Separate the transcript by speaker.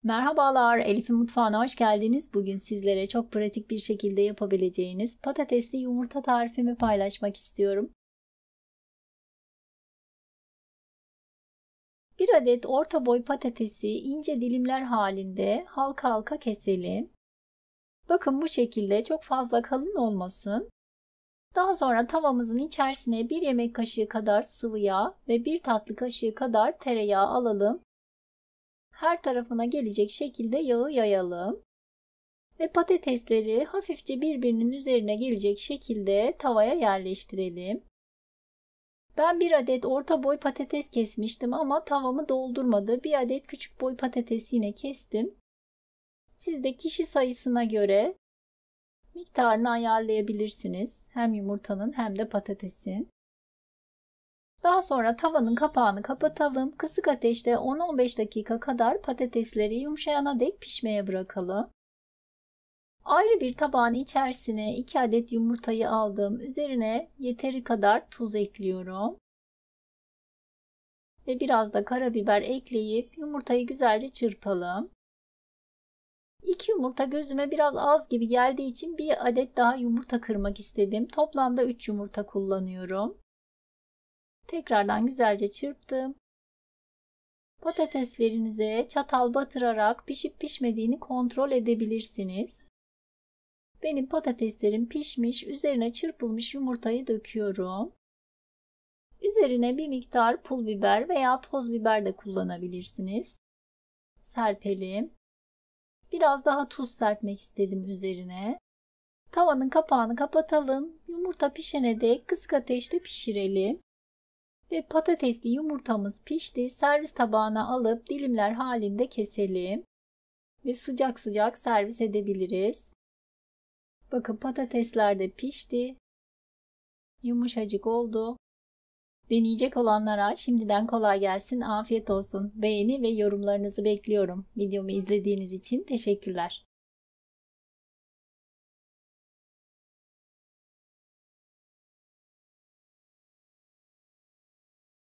Speaker 1: Merhabalar, Elif'in mutfağına hoş geldiniz. Bugün sizlere çok pratik bir şekilde yapabileceğiniz patatesli yumurta tarifimi paylaşmak istiyorum. Bir adet orta boy patatesi ince dilimler halinde halka halka keselim. Bakın bu şekilde çok fazla kalın olmasın. Daha sonra tavamızın içerisine 1 yemek kaşığı kadar sıvı yağ ve 1 tatlı kaşığı kadar tereyağı alalım. Her tarafına gelecek şekilde yağı yayalım. Ve patatesleri hafifçe birbirinin üzerine gelecek şekilde tavaya yerleştirelim. Ben bir adet orta boy patates kesmiştim ama tavamı doldurmadı. Bir adet küçük boy patates yine kestim. Siz de kişi sayısına göre miktarını ayarlayabilirsiniz. Hem yumurtanın hem de patatesin. Daha sonra tavanın kapağını kapatalım. Kısık ateşte 10-15 dakika kadar patatesleri yumuşayana dek pişmeye bırakalım. Ayrı bir tabağın içerisine 2 adet yumurtayı aldım. Üzerine yeteri kadar tuz ekliyorum. Ve biraz da karabiber ekleyip yumurtayı güzelce çırpalım. 2 yumurta gözüme biraz az gibi geldiği için bir adet daha yumurta kırmak istedim. Toplamda 3 yumurta kullanıyorum. Tekrardan güzelce çırptım. Patateslerinize çatal batırarak pişip pişmediğini kontrol edebilirsiniz. Benim patateslerim pişmiş, üzerine çırpılmış yumurtayı döküyorum. Üzerine bir miktar pul biber veya toz biber de kullanabilirsiniz. Serpelim. Biraz daha tuz serpmek istedim üzerine. Tavanın kapağını kapatalım. Yumurta pişene dek kısık ateşte pişirelim. Ve patatesli yumurtamız pişti. Servis tabağına alıp dilimler halinde keselim. Ve sıcak sıcak servis edebiliriz. Bakın patatesler de pişti. Yumuşacık oldu. Deneyecek olanlara şimdiden kolay gelsin, afiyet olsun. Beğeni ve yorumlarınızı bekliyorum. Videomu izlediğiniz için teşekkürler.